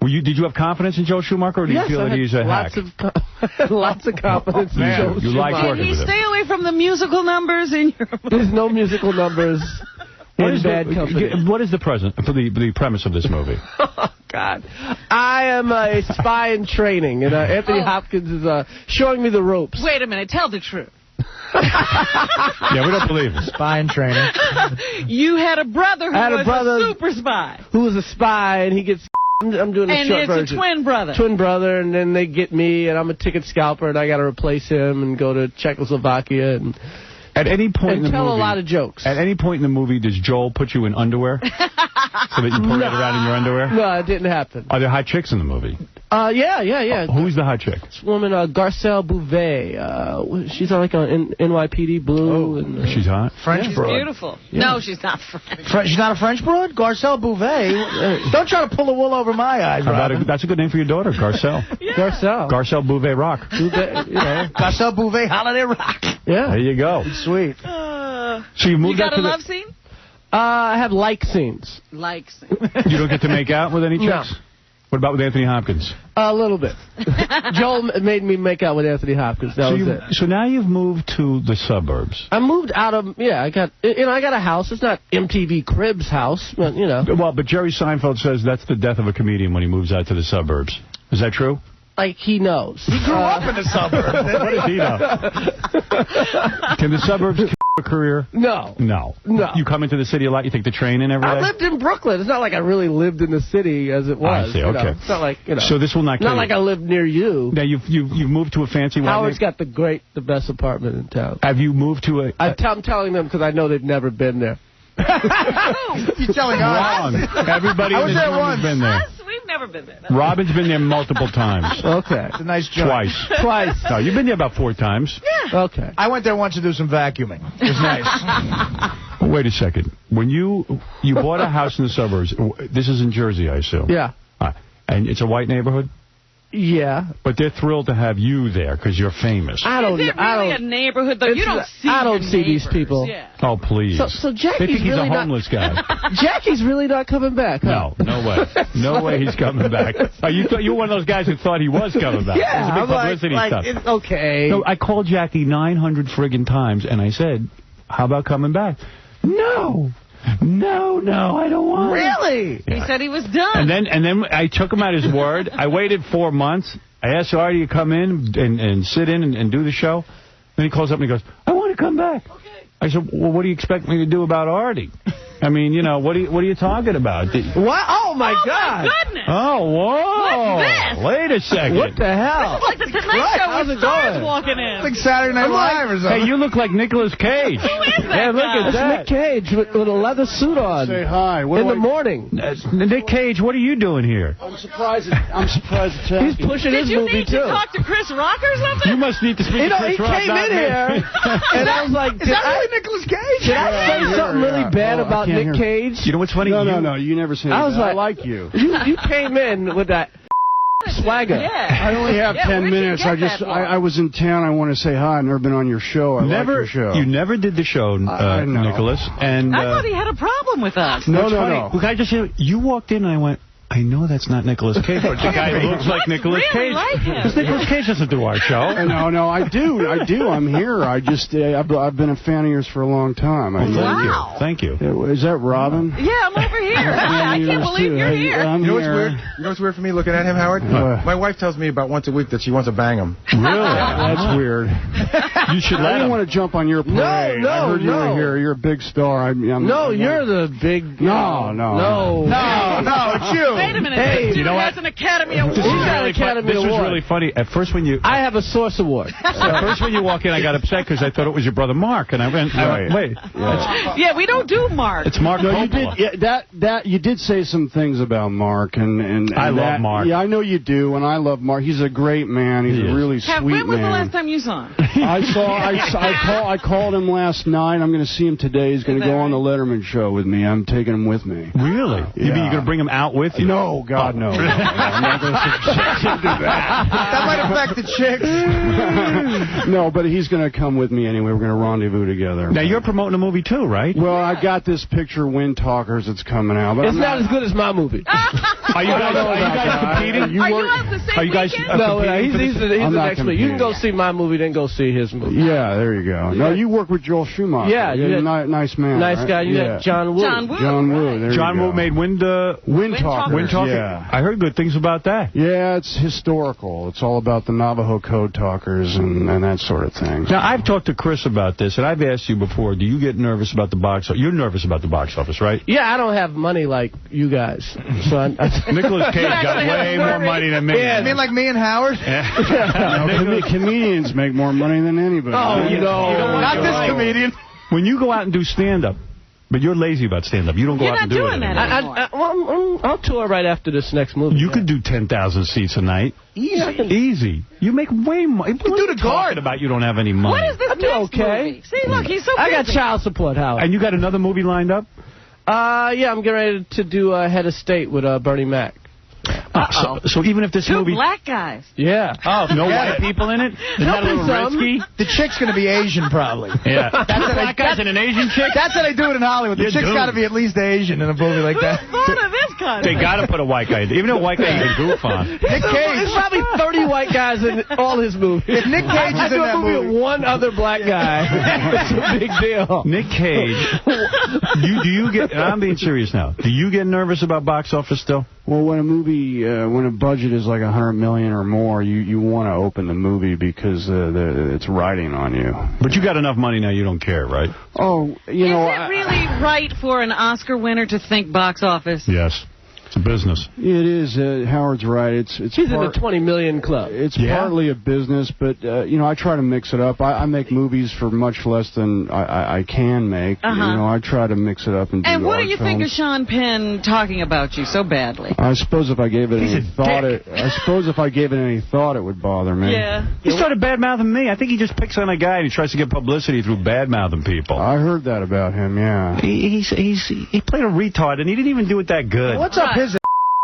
Did you have confidence in Joe Schumacher, or do you feel that he's a hack? Lots of confidence in Joe Schumacher. You like working with him. Stay away from the musical numbers in your movie. There's no musical numbers in Bad Company. What is the premise of this movie? Oh, God. I am a spy in training, and Anthony Hopkins is showing me the ropes. Wait a minute. Tell the truth. Yeah, we don't believe it. Spy in training. You had a brother who was a super spy. Who was a spy, and he gets... I'm doing a short version. And it's a twin brother. Twin brother, and then they get me, and I'm a ticket scalper, and I got to replace him and go to Czechoslovakia and... At any point in the tell movie, a lot of jokes. At any point in the movie, does Joel put you in underwear? So that you parade around in your underwear? No, it didn't happen. Are there hot chicks in the movie? Yeah. Who's the hot chick? This woman, Garcelle Bouvet. She's on NYPD Blue. And, she's hot? French broad. Beautiful. Yeah. No, she's not French. She's not a French broad? Garcelle Bouvet. Don't try to pull the wool over my eyes, Robin. That's a good name for your daughter, Garcelle. Yeah. Garcelle Bouvet Rock. Garcelle Bouvet Holiday Rock. Yeah. There you go. Sweet. So you moved got a love scene? I have like scenes. Like scenes. You don't get to make out with any chicks? No. What about with Anthony Hopkins? A little bit. Joel made me make out with Anthony Hopkins. That was it. So now you've moved to the suburbs. I moved out of, I got a house. It's not MTV Cribs' house, but, Well, but Jerry Seinfeld says that's the death of a comedian when he moves out to the suburbs. Is that true? Like, he knows. He grew up in the suburbs. What does he know? Can the suburbs kill a career? No. You come into the city a lot? You take the train in every day? I lived in Brooklyn. It's not like I really lived in the city as it was. I see, okay. It's not like, So this will not kill Not like I lived near you. Now, you've moved to a fancy one. Howard's got the best apartment in town. Have you moved to a... I'm telling them because I know they've never been there. You're telling us. Wrong. Everybody in this room has been there. We've never been there. Robin's been there multiple times. Okay. It's a nice joint. Twice. No, you've been there about 4 times. Yeah. Okay. I went there once to do some vacuuming. It was nice. Wait a second. When you bought a house in the suburbs, this is in Jersey, I assume. Yeah. And it's a white neighborhood? Yeah. But they're thrilled to have you there because you're famous. Is it really a neighborhood, though? You don't see I don't see these people. Yeah. Oh, please. So Jackie's they think he's really a homeless guy. Jackie's really not coming back, huh? No way. No way he's coming back. You were one of those guys who thought he was coming back. Yeah, it was a big publicity stuff. It's okay. No, I called Jackie 900 friggin' times, and I said, how about coming back? No, I don't want Really? Yeah. He said he was done. And then I took him at his word. I waited 4 months. I asked Artie to come in and sit in and do the show. Then he calls up and he goes, I want to come back. Okay. I said, well, what do you expect me to do about Artie? I mean, what are you talking about? What? Oh, my God. My goodness. Oh, whoa. What's this? Wait a second. What the hell? It's like the Tonight Show How's with it stars going? walking in. It's like Saturday Night Live or something. Hey, you look like Nicolas Cage. Who is that Yeah, look guy? at that. Nick Cage with a leather suit on. Say hi. In the morning. Nick Cage, what are you doing here? I'm surprised at He's pushing his Did you movie, need to too. talk to Chris Rock or something? You must need to speak to Chris he Rock. came in here, and I was like, Is that really Nicolas Cage? Did I say something really bad about Nick Cage? You know what's funny? No, you never said I was that. like, I like you. You came in with that swagger. Yeah. I only have 10 where'd you minutes. get that from? I was in town. I want to say hi. I've never been on your show. I like your show. You never did the show, I know. Nicholas. And I thought he had a problem with us. No. Look, I just you walked in and I went, I know that's not Nicolas Cage, but the guy who looks like Nicolas really Cage. like him. Because Nicolas Cage doesn't do our show. No, I do. I'm here. I've been a fan of yours for a long time. Wow. Thank you. Is that Robin? Yeah, I'm over here. I can't believe you're here. I'm You know what's here. weird? You know what's weird for me looking at him, Howard? My wife tells me about once a week that she wants to bang him. Really? That's weird. You should I let didn't him. want to jump on your parade. I heard you were here. You're a big star. You're the big... No, it's you. Wait a minute. Hey, this you dude know has what? an Academy Award. This was Award. really funny. At first when you... I have a Source Award. At first when you walk in, I got upset because I thought it was your brother Mark. And I went, wait. Yeah, we don't do Mark. It's Mark No, you Coppola. did. Yeah, you did say some things about Mark, and I love Mark. Yeah, I know you do, and I love Mark. He's a great man. He's a really sweet man. When was the last time you saw him? I called him last night. I'm going to see him today. He's going to go on the Letterman show with me. I'm taking him with me. Really? Yeah. You mean you're going to bring him out with you? No, God, no. I'm not going to suggest him do that. That might affect the chicks. No, but he's going to come with me anyway. We're going to rendezvous together. Now, you're promoting a movie, too, right? Well, I got this picture, Wind Talkers, that's coming out. But It's not as good as my movie. Are you guys competing? Are you out the same weekend? No, he's the next week. You can go see my movie, then go see his movie. Yeah, there you go. No, you work with Joel Schumacher. Yeah, nice man. Nice right? guy. You had John Woo. John Woo. There John you Woo go. made Wind Talkers. Yeah. I heard good things about that. Yeah, it's historical. It's all about the Navajo code talkers and that sort of thing. Now, I've talked to Chris about this, and I've asked you before, do you get nervous about the box office? You're nervous about the box office, right? Yeah, I don't have money like you guys. So Nicolas Cage got way more money than me. Yeah, you mean like me and Howard? Comedians make more money than anybody. Oh, not this comedian. When you go out and do stand-up, but you're lazy about stand-up. You don't go out and do it anymore. I'll tour right after this next movie. You could do 10,000 seats a night. Easy. You make way more. You do the guard about you don't have any money. What is this next movie? See, look, he's so busy. I got child support, Howard. And you got another movie lined up? Yeah, I'm getting ready to do Head of State with Bernie Mac. So even if this Two movie... black guys. Yeah. Oh, no white people in it? Isn't that a little risky? The chick's going to be Asian, probably. Yeah. Black guys and an Asian chick? That's how they do it in Hollywood. The chick's got to be at least Asian in a movie like that. Who thought of this kind They got to put a white guy in. Even a white guy you can goof on. Nick Cage. There's probably 30 white guys in all his movies. If Nick Cage is in that movie with one other black guy, it's a big deal. Nick Cage, do you get... I'm being serious now. Do you get nervous about box office still? Well, when a movie, when a budget is like $100 million or more, you want to open the movie because it's riding on you. But you got enough money now, you don't care, right? Oh, you know, Is it really right for an Oscar winner to think box office? Yes. It's a business. It is. Howard's right. It's He's in the 20 million club. It's partly a business, but, you know, I try to mix it up. I make movies for much less than I can make. You know, I try to mix it up and do And what art do you think of Sean Penn talking about you so badly? I suppose if I gave it any thought, it would bother me. Yeah. He started bad-mouthing me. I think he just picks on a guy and he tries to get publicity through bad-mouthing people. I heard that about him, yeah. He played a retard, and he didn't even do it that good. What's up his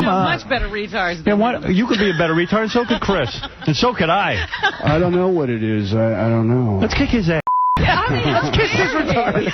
Much better retards than you could be a better retard, and so could Chris. And so could I. I don't know what it is. I don't know. Let's kick his ass. Let's kick his retard.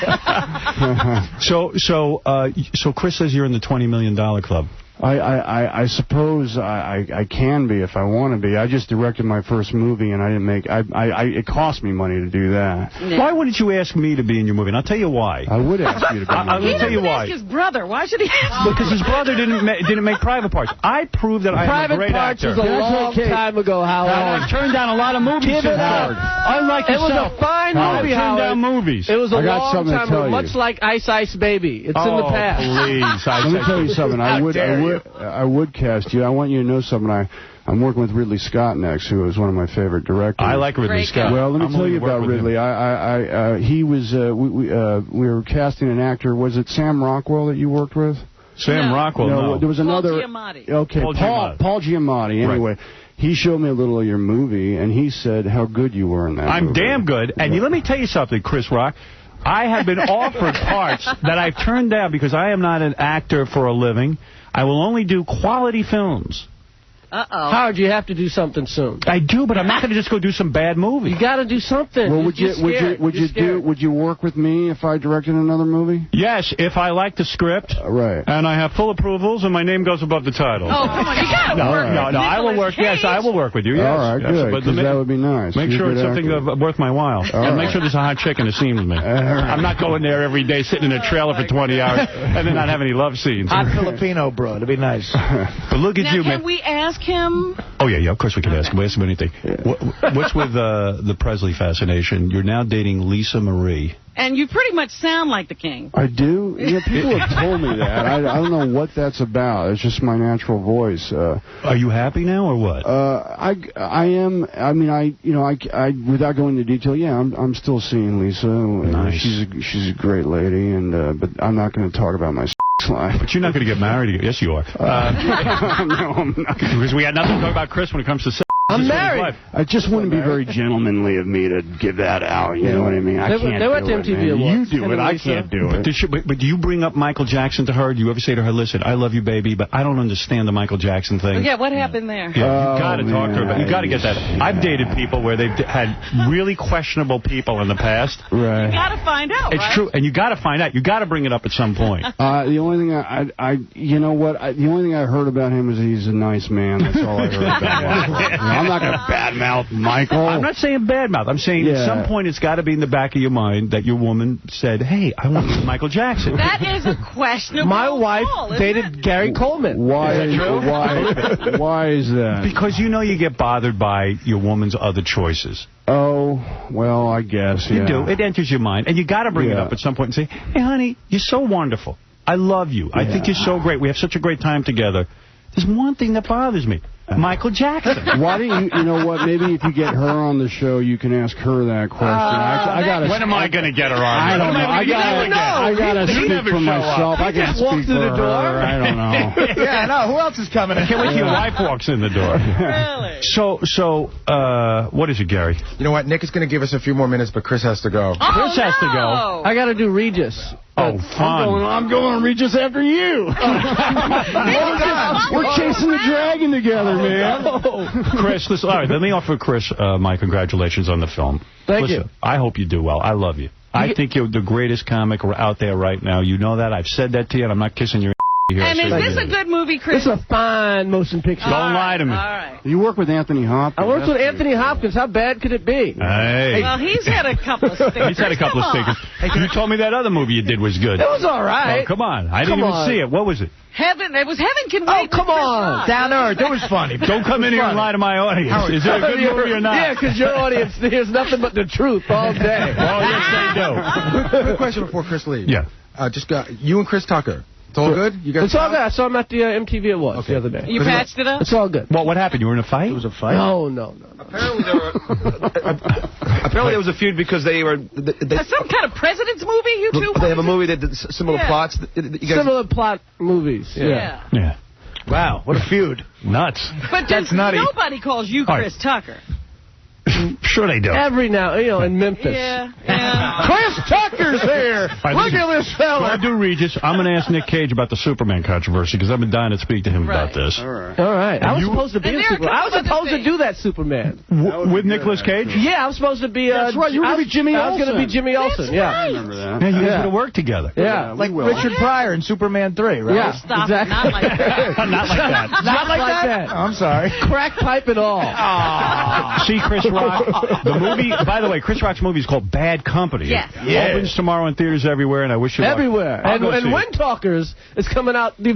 So Chris says you're in the $20 million club. I suppose I can be if I want to be. I just directed my first movie, and I didn't make... it cost me money to do that. Yeah. Why wouldn't you ask me to be in your movie? And I'll tell you why. I would ask you to be in I'm going to tell you why. Ask his brother. Why should he ask? Because his brother didn't make Private Parts. I proved that I am a great actor. Private Parts was a long time ago, Howard. I've turned down a lot of movies since Howard. Unlike yourself. It was a fine movie, Howard. Howard. Down movies. It was a long something to time tell ago, you. much like Ice Ice Baby. It's in the past. Please. Let me tell you something. I would cast you. I want you to know something. I'm working with Ridley Scott next, who is one of my favorite directors. I like Ridley Scott. Well, let me tell you about Ridley. He was. We were casting an actor. Was it Sam Rockwell that you worked with? Sam Rockwell. No, there was another. Paul Giamatti. Okay, Paul Giamatti. Anyway. Right. He showed me a little of your movie, and he said how good you were in that movie. I'm damn good. And let me tell you something, Chris Rock. I have been offered parts that I've turned down because I am not an actor for a living. I will only do quality films. Uh-oh. Howard, you have to do something soon. I do, but I'm not going to just go do some bad movie. You got to do something. Well, would you work with me if I directed another movie? Yes, if I like the script. Right. And I have full approvals and my name goes above the title. Oh, come on, you got to work. No, I will work. Cage. Yes, I will work with you. Yes. All right, good. Because that would be nice. Make sure it's something worth my while. And make sure there's a hot chick in the scene with me. I'm not going there every day sitting in a trailer for 20 hours and then not have any love scenes. Hot Filipino, bro. It'd be nice. But look at you, man. Can we ask him? Oh, yeah, of course we can ask him. We ask him anything. What's with the Presley fascination? You're now dating Lisa Marie. And you pretty much sound like the king. I do. You know, people have told me that. I don't know what that's about. It's just my natural voice. Are you happy now or what? I am. I mean, I without going into detail, yeah, I'm still seeing Lisa. Nice. She's a great lady, and but I'm not going to talk about my life. But you're not going to get married again. Yes, you are. No, I'm not. Because we had nothing to talk about Chris when it comes to sex. I'm married. It just wouldn't be very gentlemanly of me to give that out. You know what I mean? I can't They went to MTV Awards. You do it. I can't do it. But do you bring up Michael Jackson to her? Do you ever say to her, listen, I love you, baby, but I don't understand the Michael Jackson thing? Yeah, what happened there? Yeah, you got to talk to her about it. You got to get that. I've dated people where they've had really questionable people in the past. Right. You got to find out, It's true, and you got to find out. You got to bring it up at some point. The only thing you know what? The only thing I heard about him is he's a nice man. That's all I heard about him. I'm not going to badmouth Michael. I'm not saying badmouth. I'm saying at some point it's got to be in the back of your mind that your woman said, hey, I want to be Michael Jackson. That is a questionable My wife call, dated Gary Coleman. Why is that? Because you know you get bothered by your woman's other choices. Oh, well, I guess, You do. It enters your mind. And you got to bring it up at some point and say, hey, honey, you're so wonderful. I love you. I think you're so great. We have such a great time together. There's one thing that bothers me. Michael Jackson. Why don't you know what, maybe if you get her on the show, you can ask her that question. I gotta, when am I going to get her on? I don't know. I got to speak for myself. I can't speak for her. I don't know. Yeah, I know. Who else is coming in? Can't wait till your wife walks in the door. Really? So, what is it, Gary? You know what? Nick is going to give us a few more minutes, but Chris has to go. Chris has to go. I got to do Regis. Oh, fun. I'm going Regis after you. We're chasing the dragon together, man. Chris, listen, all right, let me offer Chris my congratulations on the film. Thank you. I hope you do well. I love you. I think you're the greatest comic out there right now. You know that. I've said that to you, and I'm not kissing your here. And is this a good movie, Chris? It's a fine motion picture. Don't lie to me. All right. You work with Anthony Hopkins. I worked with Anthony Hopkins. How bad could it be? Hey. Well, he's had a couple of stickers. He's had a couple of stickers. You told me that other movie you did was good. It was all right. Oh, come on. I didn't even see it. What was it? Heaven. It was Heaven Can Wait. Oh, come on. Down to Earth. It was funny. Don't come in here and lie to my audience. Is it a good movie or not? Yeah, because your audience hears nothing but the truth all day. Oh, yes, they do. Quick question before Chris leaves. Yeah. Just got you and Chris Tucker. It's all good? You guys It's all good. I saw him at the MTV Awards the other day. You patched it up? It's all good. What happened? You were in a fight? It was a fight? No. Apparently there was a feud because they were... Some kind of president's movie, you two? They have a movie that did similar plots. You guys, Similar plot movies. Yeah. Wow, what a feud. Nuts. But That's nutty. Nobody calls you Chris Tucker. Sure they do. Every now, in Memphis. Yeah. Chris Tucker's here. Look at this fella. I'll do Regis. I'm going to ask Nick Cage about the Superman controversy because I've been dying to speak to him about this. All right. I was supposed to be Superman. I was supposed to do that Superman. With Nicolas Cage? Yeah, I was supposed to be... That's right. You were going to be Jimmy Olsen. I was going to be Jimmy Olsen. Yeah. I remember that. Yeah, you guys would have worked together. Yeah. Like Richard Pryor in Superman 3, right? Yeah. Stop. Exactly. Not like that. Not like that. Not like that. Oh, I'm sorry. Crack pipe and all. See Chris Rock? The movie, by the way, Chris Rock's movie is called Bad Company. Yes. Opens tomorrow in theaters everywhere, and I wish you luck. Everywhere. And Wind Talkers is coming out 7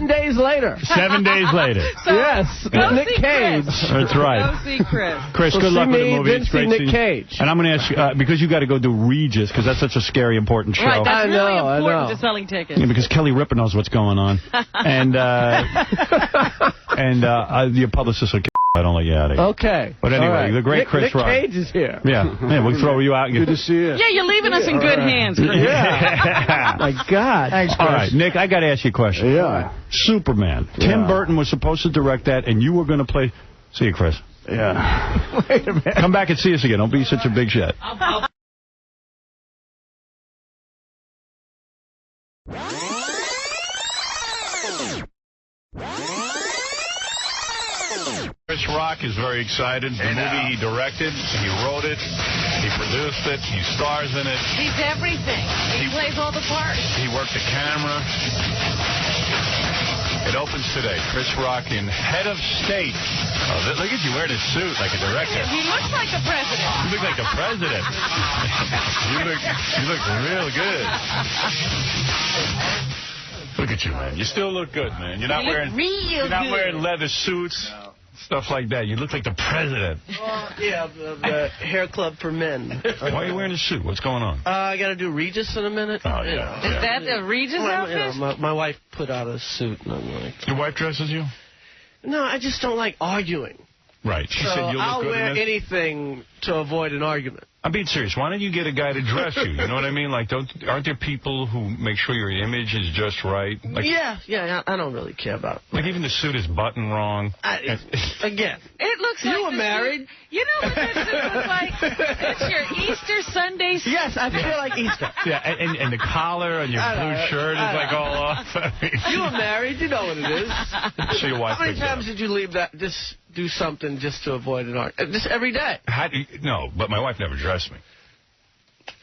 days later. 7 days later. Yes. Go Nick see Cage. Chris. That's right. Go see Chris. Chris, So good see luck with the me, movie. It's great Nick seeing you. Cage. And I'm going to ask you, because you got to go do Regis, because that's such a scary, important show. Right, that's I really know. important to selling tickets. Yeah, because Kelly Ripa knows what's going on. And your publicist will I don't let you out of here. Okay. But anyway, right. the great Chris Rock. Nick Cage is here. Yeah, we'll throw you out. Good to see you. Yeah, you're leaving us in good hands, Chris. Yeah. My God. Thanks, Chris. All right, Nick, I got to ask you a question. Yeah. Superman. Tim Burton was supposed to direct that, and you were going to play... See you, Chris. Yeah. Wait a minute. Come back and see us again. Don't be such a big shit. Chris Rock is very excited. The movie he directed, he wrote it, he produced it, he stars in it. He's everything. He plays all the parts. He worked the camera. It opens today. Chris Rock in Head of State. Oh, look at you wearing a suit like a director. He looks like the president. You look like a president. you look real good. Look at you, man. You still look good, man. You're not wearing leather suits. Stuff like that. You look like the president. Yeah, the hair club for men. Why are you wearing a suit? What's going on? I got to do Regis in a minute. Oh, yeah. Is that a Regis outfit? My wife put out a suit, and I'm like... Your wife dresses you? No, I just don't like arguing. Right. She said you'll look I'll good wear in this. anything to avoid an argument. I'm being serious. Why don't you get a guy to dress you? You know what I mean? Like, aren't there people who make sure your image is just right? Like, yeah, I don't really care about it. Like, even the suit is buttoned wrong. Again. It looks like you were married. You know what this looks like? It's your Easter Sunday suit. Yes, I feel like Easter. Yeah, and the collar on your blue shirt is like all off. You were married. You know what it is. So your wife How many times did you leave that? Just do something just to avoid an argument. Just every day. No, but my wife never dressed me.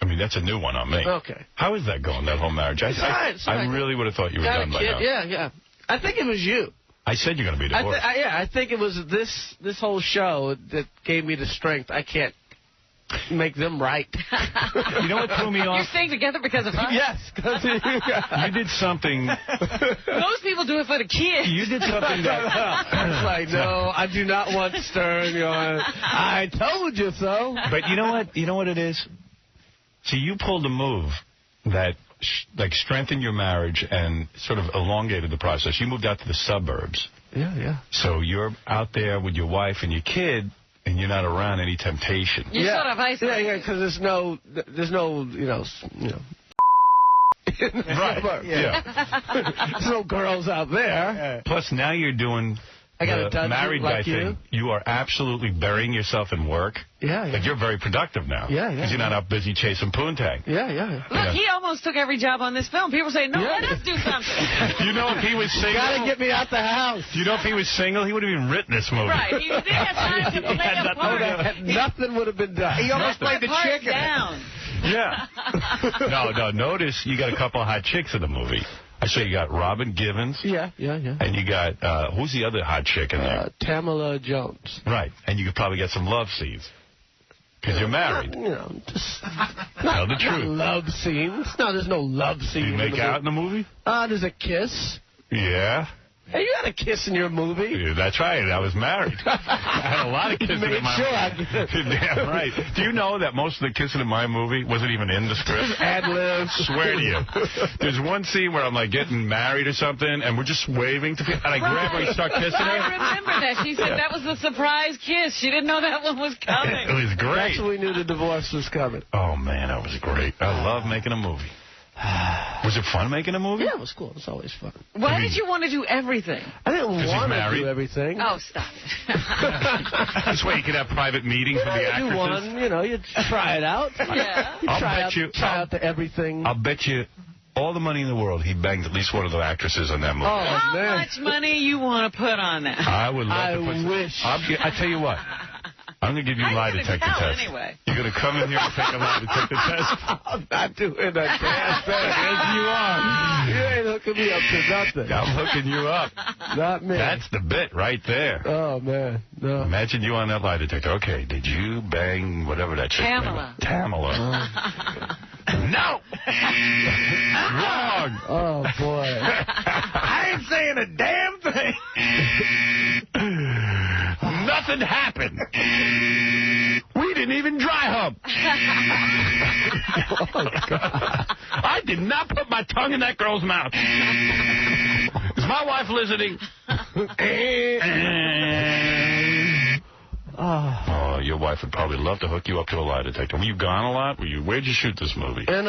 I mean, that's a new one on me. Okay. How is that going, that whole marriage? I really would have thought you were done by now. Yeah. I think it was you. I said you're going to be divorced. I think it was this whole show that gave me the strength. I can't make them right. You know what threw me off? You're staying together because of us? Yes. Because you did something. Most people do it for the kids. You did something that... It's like, no, I do not want Stern. I told you so. But you know what? You know what it is? See, you pulled a move that strengthened your marriage and sort of elongated the process. You moved out to the suburbs. Yeah. So you're out there with your wife and your kid, and you're not around any temptation. You're sort of isolated. Yeah, because there's no, Right. Yeah. There's no girls out there. Plus, now you're doing the married guy thing. You are absolutely burying yourself in work. Yeah. Like, you're very productive now. Yeah. Because you're not out busy chasing poontang. Yeah. Look, he almost took every job on this film. People say, no, let us do something. You know, if he was single... You gotta get me out the house. You know, if he was single, he would have even written this movie. Right. He didn't have time to play a part. Nothing would have been done. He almost played the chicken. Down. Yeah. No, notice you got a couple of hot chicks in the movie. I saw you got Robin Givens. Yeah. And you got, who's the other hot chick in there? Tamala Jones. Right. And you could probably get some love scenes. Because you're married. Just... Tell the truth. Love scenes. No, there's no love scene. You make out in the movie? There's a kiss. Yeah. Hey, you had a kiss in your movie. Yeah, that's right. I was married. I had a lot of kissing in my movie. Damn right. Do you know that most of the kissing in my movie wasn't even in the script? Ad-libs. Swear to you. There's one scene where I'm like getting married or something, and we're just waving to people, and I grab her and start kissing her. I remember that. She said that was the surprise kiss. She didn't know that one was coming. It was great. That's when we knew the divorce was coming. Oh, man, that was great. I love making a movie. Was it fun making a movie? Yeah, it was cool. It's always fun. Why did you want to do everything? I didn't want to do everything. Oh, stop it. This way you could have private meetings with the actresses. You try it out. Yeah. Try out the everything. I'll bet you all the money in the world he banged at least one of the actresses on that movie. How much money you want to put on that? I would love to put I wish. I tell you what. I'm going to give you a lie detector test. Anyway. You're going to come in here and take a lie detector test? I'm not doing a damn thing. Yes, you are. You ain't hooking me up to nothing. I'm hooking you up. Not me. That's the bit right there. Oh, man. No. Imagine you on that lie detector. Okay, did you bang whatever that chick name was? Tamala. No! Wrong! Oh, boy. I ain't saying a damn thing. Nothing happened. We didn't even dry hump. Oh, God. I did not put my tongue in that girl's mouth. Is my wife listening? Oh, your wife would probably love to hook you up to a lie detector. Were you gone a lot? Where'd you shoot this movie? In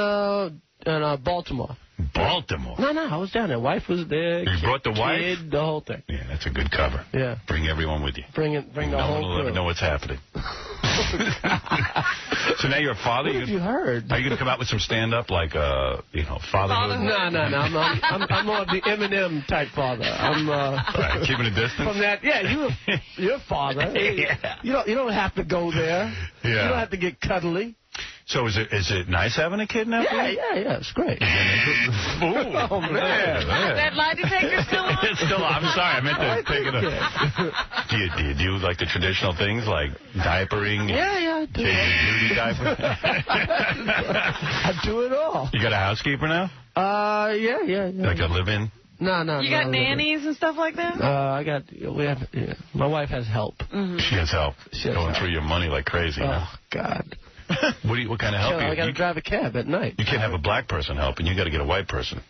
Baltimore. Baltimore? No, I was down there. Wife was there. You brought the wife? Kid, the whole thing. Yeah, that's a good cover. Yeah. Bring everyone with you. Bring the whole crew. No one will ever know what's happening. So now you're a father? What have you heard? Are you going to come out with some stand-up like, fatherhood? No. I'm more of the Eminem type father. I'm right, keeping a distance? From that, you're a father. Yeah. You don't have to go there. Yeah. You don't have to get cuddly. So is it nice having a kid now? Yeah, it's great. Oh, man. That lie detector still on? It's still on. I'm sorry, I meant to take it up. Do you do like the traditional things like diapering? Yeah, I do. Changing beauty diapers? I do it all. You got a housekeeper now? Yeah. Like a live-in? No. You got nannies and stuff like that? My wife has help. Mm-hmm. She has help. Going through your money like crazy. Oh, God. What kind of help? I got to drive a cab at night. You can't have a black person helping. You got to get a white person.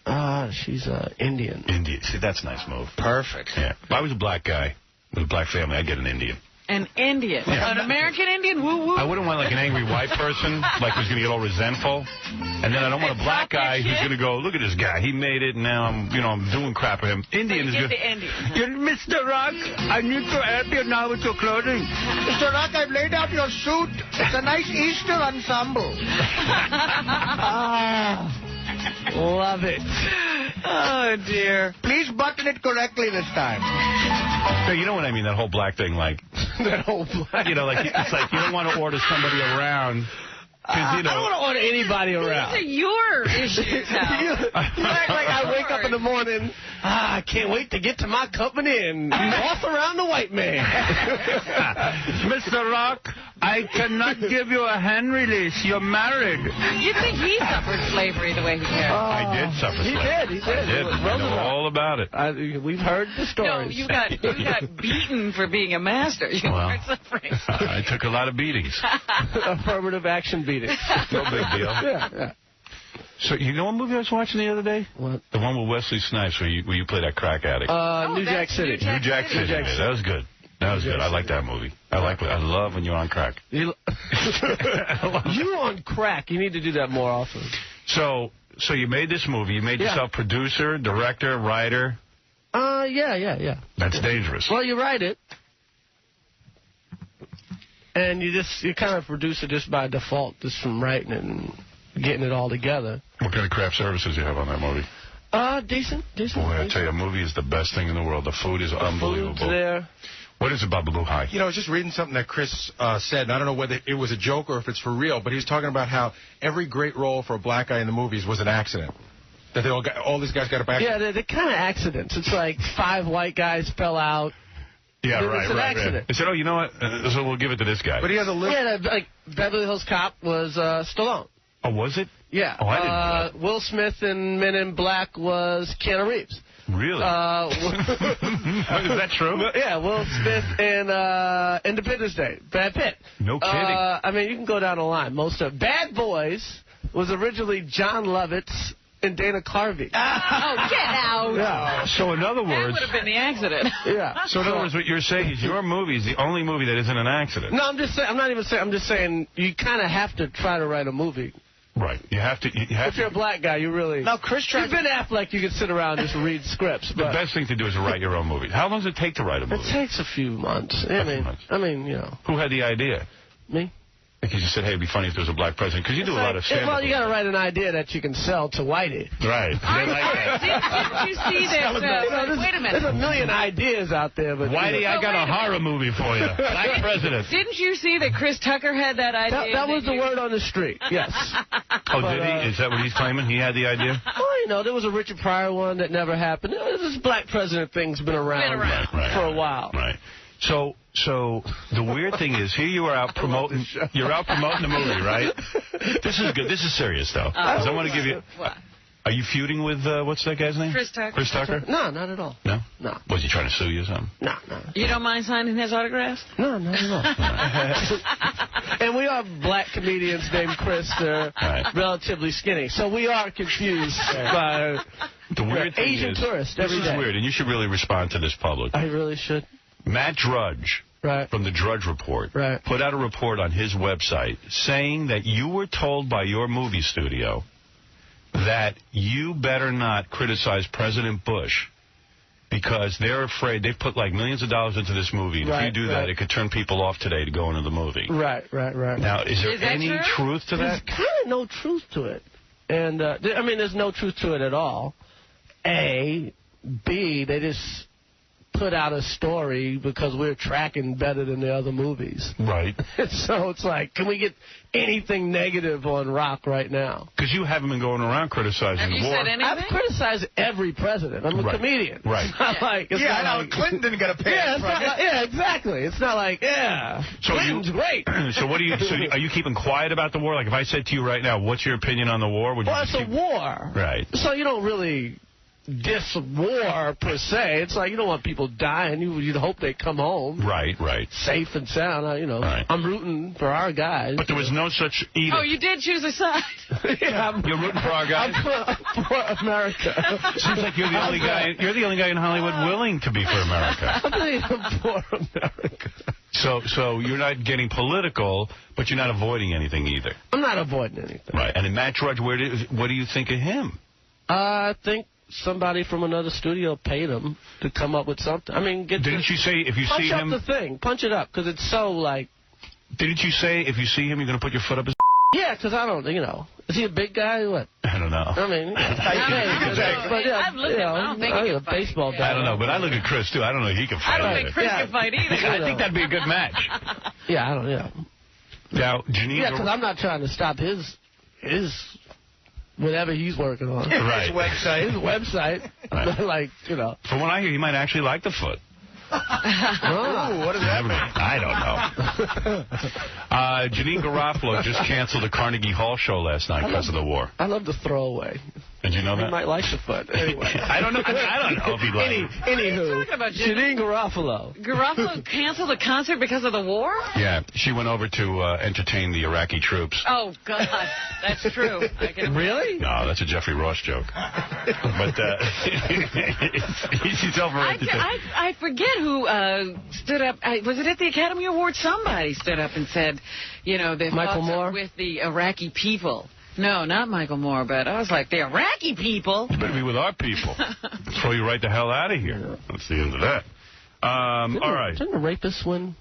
She's Indian. Indian. See, that's a nice move. Perfect. Yeah. If I was a black guy with a black family, I'd get an Indian. An Indian. Yeah. An American Indian? Woo-woo. I wouldn't want like an angry white person, like who's going to get all resentful. And then I don't want a black guy who's going to go, look at this guy. He made it, and now I'm doing crap for him. Indian is good. Mr. Rock, I need to help you now with your clothing. Mr. Rock, I've laid out your suit. It's a nice Easter ensemble. Love it. Oh, dear. Please button it correctly this time. So you know what I mean, that whole black thing, like, That whole black. like it's like you don't want to order somebody around. I don't want to order anybody around. These are your issues now. You act like I wake up in the morning, I can't wait to get to my company and boss around the white man. Mr. Rock, I cannot give you a hand release. You're married. You think he suffered slavery the way he did? I did suffer slavery. He did. I did. I know all about it. We've heard the stories. No, you got beaten for being a master. You weren't suffering. I took a lot of beatings. Affirmative action beatings. No big deal. Yeah. So you know what movie I was watching the other day? What? The one with Wesley Snipes where you play that crack addict. New Jack City. New Jack City. Yeah, that was good. That was good. I like that movie. I love when you're on crack. You on crack. You need to do that more often. So you made this movie. You made yourself producer, director, writer. Yeah. That's dangerous. Well, you write it. And you kind of produce it just by default, just from writing it and getting it all together. What kind of craft services do you have on that movie? Decent. Boy, I tell you, a movie is the best thing in the world. The food is unbelievable. Food's there. What is it, Babalu? Hi. I was just reading something that Chris said, and I don't know whether it was a joke or if it's for real, but he was talking about how every great role for a black guy in the movies was an accident. That all these guys got a back. Yeah, they're kind of accidents. It's like 5 white guys fell out. Yeah, It's an accident. They said, oh, you know what? So we'll give it to this guy. But he has a list. Yeah, like Beverly Hills Cop was Stallone. Oh, was it? Yeah. Oh, I didn't know that. Will Smith in Men in Black was Keanu Reeves. Really? Is that true? Yeah, Will Smith in Independence Day. Brad Pitt. No kidding. I mean, you can go down the line. Most of Bad Boys was originally John Lovitz and Dana Carvey. Oh, get out. Yeah. So in other That words... would have been the accident. Yeah. So in other words, what you're saying is your movie is the only movie that isn't an accident. No, I'm just saying. I'm not even saying. I'm just saying you kind of have to try to write a movie. Right. You have to. If you're a black guy, you really. Now, Chris tried. You've been Affleck. You can sit around and just read scripts. The But best thing to do is to write your own movie. How long does it take to write a movie? it takes a few months. I mean, you know. Who had the idea? Me. Because you said, hey, it'd be funny if there was a black president. Because you do a lot of stand-up. Well, you got to write an idea that you can sell to Whitey. Right. They like that. Didn't you see that? Wait a minute. There's a million ideas out there, but Whitey, I got a horror movie for you. Black president. Didn't you see that Chris Tucker had that idea? that was the word on the street. Yes. Oh, did he? Is that what he's claiming? He had the idea? Well, there was a Richard Pryor one that never happened. This black president thing's been around for a while. Right. So the weird thing is, here you are out promoting. You're out promoting the movie, right? This is good. This is serious, though. Because I want to give you. What? Are you feuding with what's that guy's name? Chris Tucker. Chris Tucker? No, not at all. No. No. Was he trying to sue you or something? No. You don't mind signing his autographs? No, not at all. And we are black comedians named Chris. They're relatively skinny, so we are confused by the weird thing Asian tourists every This day. is weird, and you should really respond to this public. I really should. Matt Drudge. Right. From the Drudge Report, put out a report on his website saying that you were told by your movie studio that you better not criticize President Bush because they're afraid they've put like millions of dollars into this movie. And if you do that, it could turn people off today to go into the movie. Right. Now, is there any truth to that? There's kind of no truth to it. And, I mean, there's no truth to it at all. A. B, they just put out a story because we're tracking better than the other movies. Right. So it's like, can we get anything negative on Rock right now? Because you haven't been going around criticizing the war. Have you said anything? I've criticized every president. I'm a comedian. Right. It's not like... It's not I know. like, Clinton didn't get a pass. Yeah, exactly. It's not like, so Clinton's great. So what do you? So are you keeping quiet about the war? Like if I said to you right now, what's your opinion on the war? Would you Well, it's a war. Right. So you don't really... diss war per se. It's like you don't want people dying. You'd hope they come home. Right. Safe and sound. You know, right. I'm rooting for our guys. But there was no such edict. Oh, you did choose a side. Yeah, you're rooting for our guys? I'm for America. Seems like you're the only guy. You're the only guy in Hollywood willing to be for America. I'm for America. So you're not getting political, but you're not avoiding anything either. I'm not avoiding anything. Right. And in Matt George, what do you think of him? I think somebody from another studio paid him to come up with something. I mean, didn't you say if you see him? Punch up the thing. Punch it up, because it's so like. Didn't you say if you see him, you're going to put your foot up his? Yeah, because I don't, is he a big guy or what? I don't know. I mean, I've looked at him. I don't think he can fight. Baseball guy. I don't know, but I look at Chris too. I don't know if he can fight. I don't think Chris can fight either. I think that'd be a good match. Yeah, I don't. Yeah. Now, Janine. Yeah, because I'm not trying to stop his whatever he's working on. Right. His website. Right. Like, From what I hear, he might actually like the foot. Oh, what does that mean? I don't know. Janine Garofalo just canceled the Carnegie Hall show last night because of the war. I love the throwaway. Did you know that? He might like the foot. Anyway. I don't know if he likes it. Anywho, about Janine Garofalo. Garofalo canceled the concert because of the war? Yeah, she went over to entertain the Iraqi troops. Oh, God. That's true. Really? No, that's a Jeffrey Ross joke. But she's overrated. I forget who stood up. Was it at the Academy Awards? Somebody stood up and said, their Michael thoughts Moore? with the Iraqi people. No, not Michael Moore, but I was like, the Iraqi people? You better be with our people. Throw you right the hell out of here. That's the end of that. All right. Didn't the rapist win?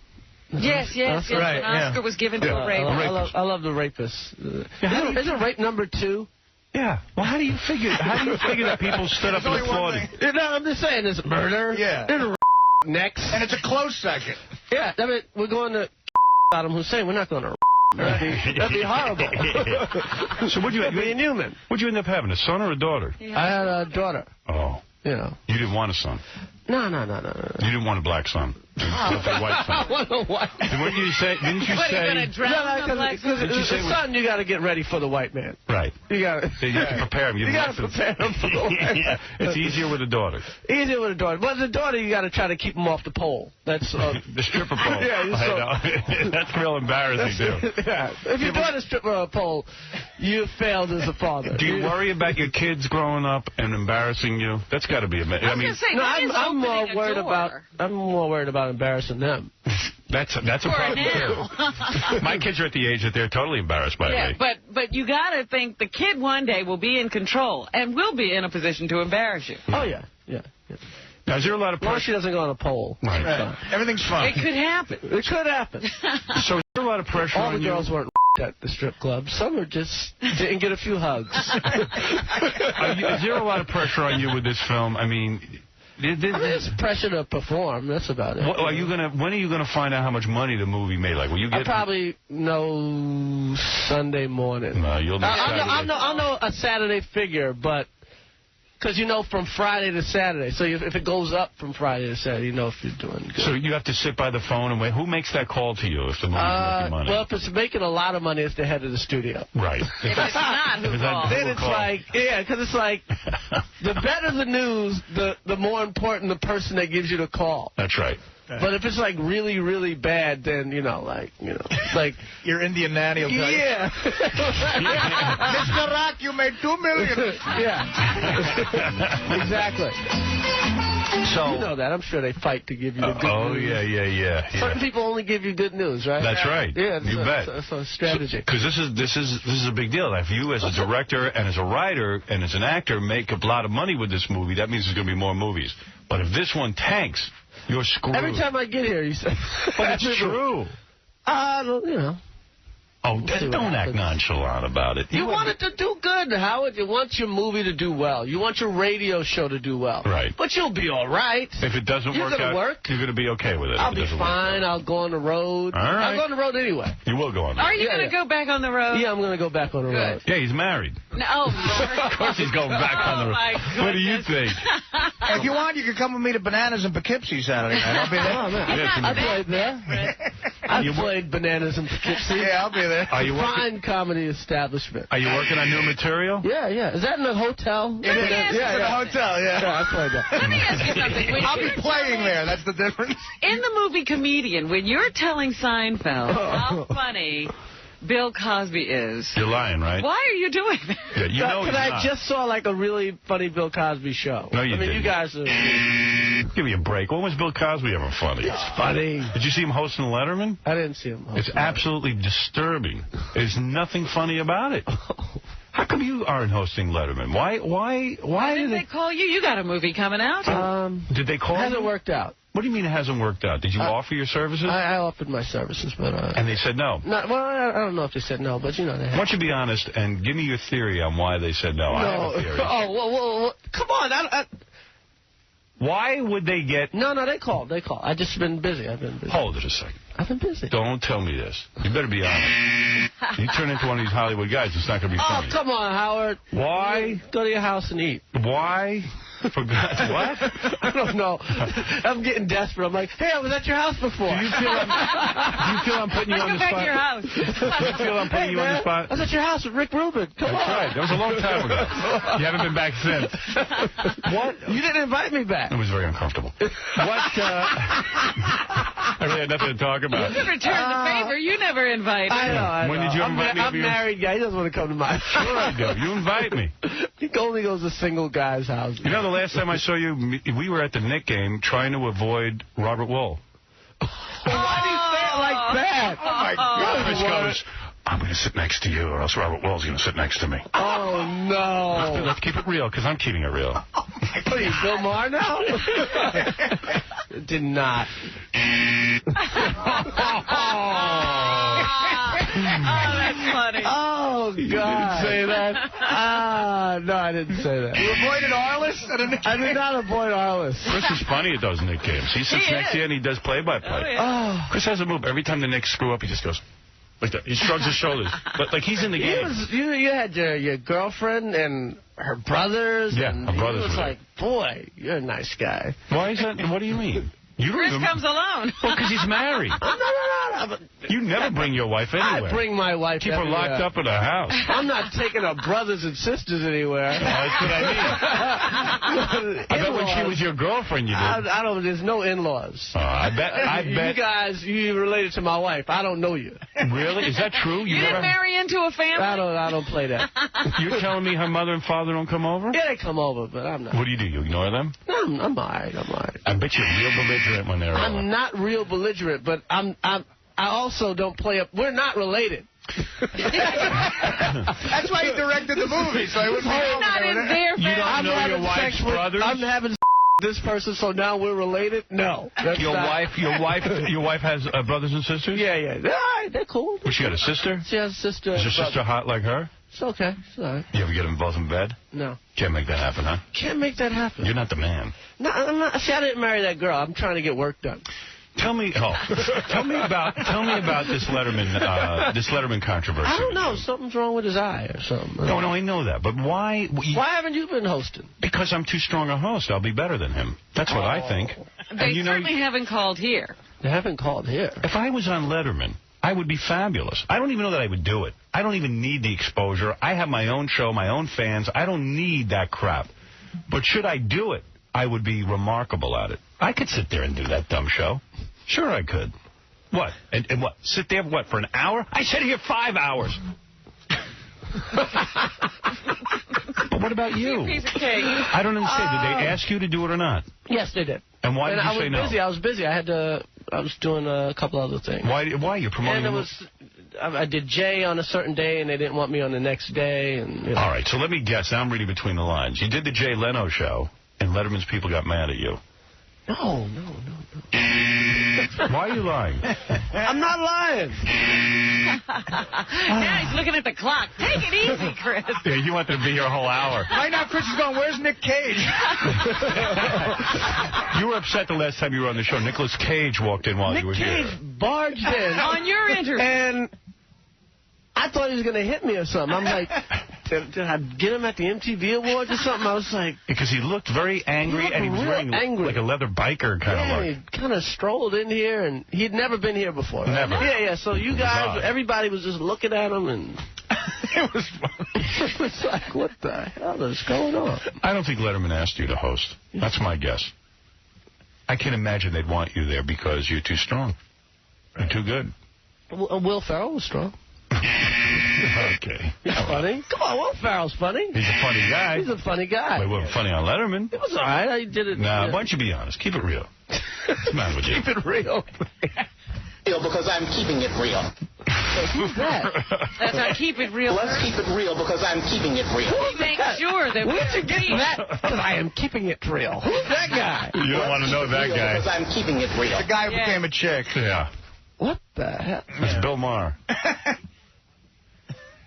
Yes. Right, an Oscar was given to a rapist. I love the rapist. Isn't rape number 2? Yeah. Well, how do you figure that people stood up and applauded? No, I'm just saying, it's murder. Yeah. There's next. And it's a close second. Yeah, I mean, we're going to Saddam Hussein. We're not going to. That'd be horrible. So what'd you end up having, a son or a daughter? Yeah. I had a daughter. Oh. You didn't want a son? No. You didn't want a black son? You wanted a white son? I want a white son. Didn't you say... What, are you going to drown the black son? The son, you got to get ready for the white man. Right. You got to prepare him. You got to prepare him for the white man. It's easier with a daughter. Easier with a daughter. But the daughter, you got to try to keep him off the pole. That's the stripper pole. Yeah, I know. That's real embarrassing, too. Yeah. If your daughter's stripper on a pole, you failed as a father. Do you worry about your kids growing up and embarrassing you? That's got to be amazing. I'm more worried about embarrassing them. That's a problem too. My kids are at the age that they're totally embarrassed by me. But you got to think the kid one day will be in control and will be in a position to embarrass you. Oh yeah. Now, is there a lot of pressure? As long as she doesn't go on a pole. Right. Everything's fine. It could happen. It could happen. So is there a lot of pressure on you? All the girls weren't at the strip club. Some are just didn't get a few hugs. Is there a lot of pressure on you with this film? I mean, it's pressure to perform. That's about it. When are you gonna find out how much money the movie made? Like, will you get? I probably know Sunday morning. No, you'll know Saturday. I'll know a Saturday figure, but. Because from Friday to Saturday. So if it goes up from Friday to Saturday, you know if you're doing good. So you have to sit by the phone and wait. Who makes that call to you if the movie's making money? Well, if it's making a lot of money, it's the head of the studio. Right. If it's not, who calls? Then it's like, because it's like, the better the news, the more important the person that gives you the call. That's right. But if it's like really, really bad, then it's like Your Indian nanny will tell you. Yeah. Mr. Rock, you made $2 million. Yeah. Exactly. So you know that. I'm sure they fight to give you the good news. Oh yeah. Certain people only give you good news, right? That's right. Yeah, you bet. That's a strategy. Because this is a big deal. If you, as a director and as a writer and as an actor, make a lot of money with this movie, that means there's going to be more movies. But if this one tanks, you're screwed. Every time I get here, you say. But it's true. Oh, don't act nonchalant about it. You want it to do good, Howard. You want your movie to do well. You want your radio show to do well. Right. But you'll be all right. If it doesn't work out, you're going to be okay with it. I'll be fine. I'll go on the road. All right. I'll go on the road anyway. You will go on the road. Are you going to go back on the road? Yeah, I'm going to go back on the road. Yeah, he's married. No, Lord. Of course he's going back on the road. What do you think? If you want, you can come with me to Bananas in Poughkeepsie Saturday night. I'll be there. Oh, man. I'll be right there. I've played Bananas in Poughkeepsie. Yeah, I'll be there. Are you working? Fine comedy establishment. Are you working on new material? Yeah. Is that in a hotel? Yeah, in a hotel, yeah. I played that. Let me ask you something. When I'll be you're playing there. That's the difference. In the movie Comedian, when you're telling Seinfeld how funny Bill Cosby is, You're lying, right? why are you doing that? Yeah, you know he's I not. just saw like a really funny Bill Cosby show. No, you didn't. You guys are... Give me a break. When was Bill Cosby ever funny? It's funny. Did you see him hosting Letterman? I didn't see him. It's absolutely disturbing. There's nothing funny about it. How come you aren't hosting Letterman? Why Didn't they call you? You got a movie coming out. Did they call Hasn't you? worked out. What do you mean it hasn't worked out? Did you offer your services? I offered my services, but... and they said no? Well, I don't know if they said no, but you know they have. Why don't you be honest and give me your theory on why they said no? I have a theory. Well, come on. Why would they get... No, they called. I've just been busy. Hold it a second. I've been busy. Don't tell me this. You better be honest. You turn into one of these Hollywood guys, it's not going to be funny. Oh, come on, Howard. Why? Go to your house and eat. Why? For God, what? I don't know. I'm getting desperate. I'm like, hey, I was at your house before. Do you feel I'm putting you on the spot? Back to your house. Do you feel I'm putting you on the spot? I was at your house with Rick Rubin. Come That's on. right. That was a long time ago. You haven't been back since. What? You didn't invite me back. It was very uncomfortable. I really had nothing to talk about. You return the favor. You never invited. I know. When did you invite me? I'm a married guy. He doesn't want to come to my house. Sure I do. You invite me. He only goes to single guys' houses. You know, the last time I saw you, we were at the Knick game trying to avoid Robert Wool. Why do you say it like that? Oh, my God. Chris goes, I'm going to sit next to you, or else Robert Wool's going to sit next to me. Oh, no. Let's keep it real, because I'm keeping it real. What are you, Bill Maher now? It did not. Oh, that's funny. Oh, God. You didn't say that? No, I didn't say that. You avoided Arliss? I did not avoid Arliss. Chris is funny at those Knicks games. He sits next to you and he does play-by-play. Oh, yeah. Chris has a move. Every time the Knicks screw up, he just goes like that. He shrugs his shoulders. But like he's in the game. You had your girlfriend and her brothers. Yeah, and her brothers he was were like, boy, you're a nice guy. Why is that? What do you mean? You Chris comes alone. Well, because he's married. No. You never bring your wife anywhere. I bring my wife Keep her locked up in a house. I'm not taking her brothers and sisters anywhere. That's what I mean. I bet when she was your girlfriend, you did. I don't. There's no in-laws. I bet. You guys, you related to my wife. I don't know you. Really? Is that true? You didn't marry into a family? I don't play that. You're telling me her mother and father don't come over? Yeah, they come over, but I'm not. What do? You ignore them? I'm all right. I bet you're real belligerent when they're over. I'm not real belligerent, but I also don't play up. We're not related. That's why he directed the movie, so he was not in their family. You don't know your wife's brothers? I'm having this person, so now we're related? No. Your wife has brothers and sisters? Yeah. They're cool. Well, she got a sister? She has a sister. Is your sister hot like her? It's okay. It's all right. You ever get them both in bed? No. Can't make that happen, huh? Can't make that happen. You're not the man. No, I'm not. See, I didn't marry that girl. I'm trying to get work done. Tell me about this Letterman controversy. I don't know. Something's wrong with his eye or something. No, I know that. But why? Why haven't you been hosting? Because I'm too strong a host. I'll be better than him. That's what I think. They certainly haven't called here. They haven't called here. If I was on Letterman, I would be fabulous. I don't even know that I would do it. I don't even need the exposure. I have my own show, my own fans. I don't need that crap. But should I do it, I would be remarkable at it. I could sit there and do that dumb show. Sure I could. What? And what? Sit there, what, for an hour? I sit here 5 hours. But what about you? Piece of cake. I don't understand. Did they ask you to do it or not? Yes, they did. And why did you say no? I was busy. I was doing a couple other things. Why? You're promoting? And I did Jay on a certain day, and they didn't want me on the next day. And you know. All right, so let me guess. Now I'm reading between the lines. You did the Jay Leno show, and Letterman's people got mad at you. No. Why are you lying? I'm not lying. Now he's looking at the clock. Take it easy, Chris. Yeah, you wanted to be here a whole hour. Right now, Chris is going, where's Nick Cage? You were upset the last time you were on the show. Nicolas Cage walked in while you were here. Nick Cage barged in. On your interview. And I thought he was going to hit me or something. I'm like, did I get him at the MTV Awards or something? I was like... Because he looked very angry, and he was wearing like a leather biker kind of look. He kind of strolled in here, and he'd never been here before. Right? Never. Yeah. So you guys, everybody was just looking at him, and... It was funny. It was like, what the hell is going on? I don't think Letterman asked you to host. That's my guess. I can imagine they'd want you there because you're too strong. You're too good. Will Ferrell was strong. Okay. He's funny. Come on, Will Ferrell's funny. He's a funny guy. He's a funny guy. But he wasn't funny on Letterman. It was all right. I did it. Nah, why don't you be honest? Keep it real. What's the matter with you? Keep it real. Because I'm keeping it real. Who's that? That's our keep it real. Let's keep it real because I'm keeping it real. We make sure that Where'd you get that? Because I am keeping it real. Who's that guy? You don't want to know that guy. Because I'm keeping it real. The guy who became a chick. Yeah. What the hell? It's Bill Maher.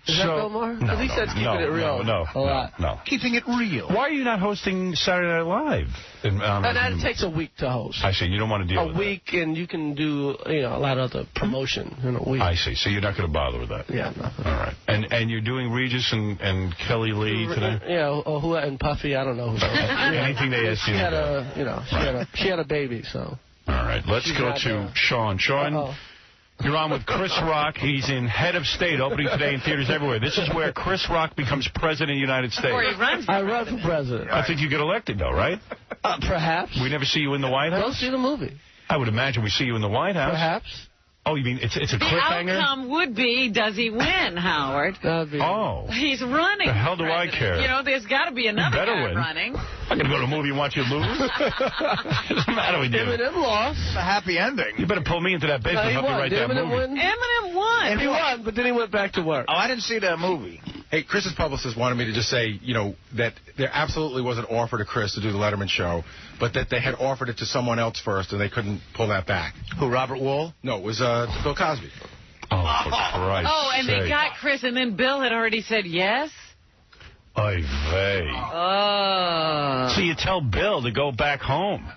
Is that Bill Maher? Because he said keeping it real. No. Keeping it real. Why are you not hosting Saturday Night Live? That takes a week to host. I see. You don't want to deal with a week, and you can do a lot of other promotion in a week. I see. So you're not going to bother with that. Yeah, no. All right. And you're doing Regis and Kelly Lee today? Yeah, or who and Puffy. I don't know who. Anything they ask you. She had she had a baby, so. All right. Let's go to Sean. Sean. You're on with Chris Rock. He's in Head of State, opening today in theaters everywhere. This is where Chris Rock becomes president of the United States. Or he runs. I run for president. I think you get elected, though, right? Perhaps. We never see you in the White House? Go see the movie. I would imagine we see you in the White House. Perhaps. Oh, you mean it's a cliffhanger? The outcome would be, does he win, Howard? Oh. He's running. The hell do I care? You know, there's got to be another guy running. I'm going to go to a movie and watch you lose. What's the matter with you? Eminem lost. It's a happy ending. You better pull me into that base and help you write that movie. Eminem won. He won, but then he went back to work. Oh, I didn't see that movie. Hey, Chris's publicist wanted me to just say, that there absolutely was an offer to Chris to do the Letterman show, but that they had offered it to someone else first, and they couldn't pull that back. Who, Robert Wall? No, it was Bill Cosby. Oh, for Christ's and sake. they got Chris, and then Bill had already said yes? Oy vey. Oh. So you tell Bill to go back home.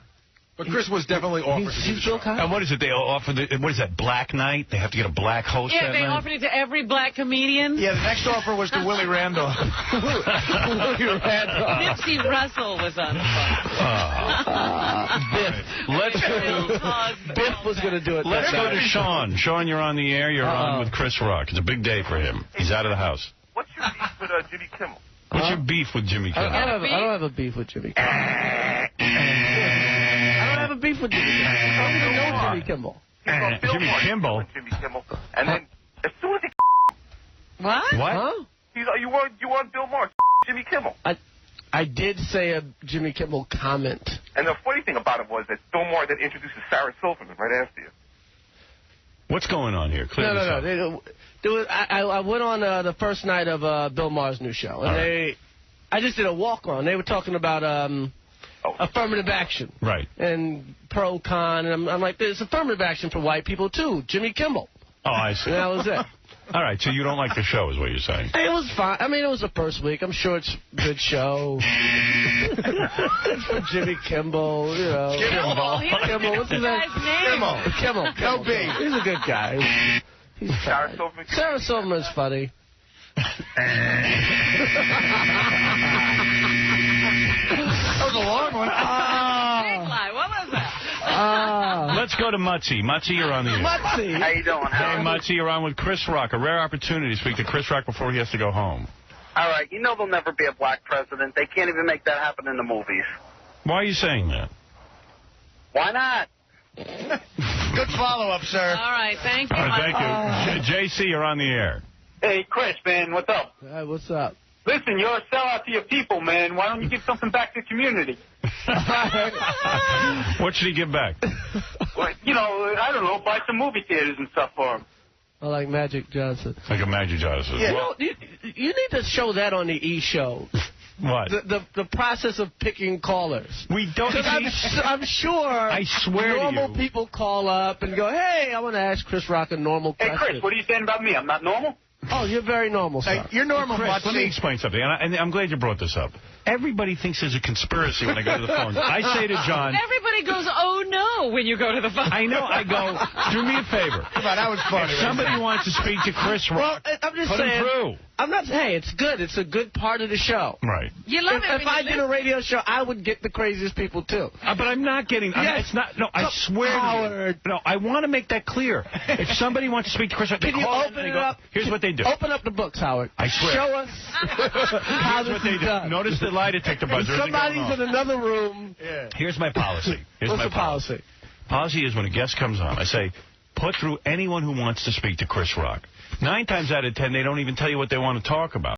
But Chris was definitely offered to do the show. And what is it? They offer what is that, Black Night? They have to get a black host that they night? offered it to every black comedian. Yeah, the next offer was to Willie Randolph. Nipsey Russell was on the phone. Biff. Let's go. Biff was going to do it. Let's go to Sean. Sean, you're on the air. You're on with Chris Rock. It's a big day for him. He's out of the house. What's your beef with Jimmy Kimmel? What's your beef with Jimmy Kimmel? I don't have a beef with Jimmy Kimmel. I don't have a beef with Jimmy Kimmel. I don't even know Jimmy Kimmel. Jimmy Kimmel? Jimmy Kimmel. And then as soon as he... What? Huh? You want Bill Maher, Jimmy Kimmel. I did say a Jimmy Kimmel comment. And the funny thing about it was that Bill Maher then introduces Sarah Silverman right after you. What's going on here? Clear this up. I went on the first night of Bill Maher's new show, and I just did a walk-on. They were talking about affirmative action. Right. And pro-con, and I'm like, there's affirmative action for white people, too. Jimmy Kimmel. Oh, I see. And that was it. All right, so you don't like the show is what you're saying. It was fine. I mean, it was the first week. I'm sure it's a good show. It's for Jimmy Kimmel, Kimmel. What's his name? Kimmel. LB. He's a good guy. He's Sarah Silverman. Sarah Silverman's funny. That was a long one. What was that? Let's go to Mutzi. Mutzi, you're on the air. Mutzi. How you doing? Hey, Mutzi, you're on with Chris Rock. A rare opportunity to speak to Chris Rock before he has to go home. All right, there'll never be a black president. They can't even make that happen in the movies. Why are you saying that? Why not? Good follow-up, sir. All right, thank you. All right, thank you. JC, you're on the air. Hey, Chris, man, what's up? Hey, what's up? Listen, you're a sellout to your people, man. Why don't you give something back to the community? What should he give back? Well, I don't know, buy some movie theaters and stuff for him. I like Magic Johnson. Like a Magic Johnson. Yeah, you need to show that on the E! Show. What? The process of picking callers. We don't. I'm sure. I swear normal to you. people call up and go, "Hey, I want to ask Chris Rock a normal question." Hey, Chris, what are you saying about me? I'm not normal? Oh, you're very normal, sir. Hey, you're normal, Chris, let me explain something, and I'm glad you brought this up. Everybody thinks there's a conspiracy when I go to the phones. I say to John... Everybody goes, oh, no, when you go to the phone. I know. I go, do me a favor. Come on, that was funny. If somebody wants to speak to Chris Rock, I'm just put saying, him through. I'm not. Hey, it's good. It's a good part of the show. Right. You love it. If I did a radio show, I would get the craziest people too. But I'm not getting. Yes. It's not. No, I swear. Howard. No, I want to make that clear. If somebody wants to speak to Chris, they Can you call in open and they it go, up? Here's what they do. Open up the books, Howard. I swear. Show us how Here's this what they is do. done. Notice the lie detector buzzer. If somebody's in another room. Yeah. Here's my policy. What's the policy? Policy is when a guest comes on, I say, put through anyone who wants to speak to Chris Rock. 9 times out of 10, they don't even tell you what they want to talk about.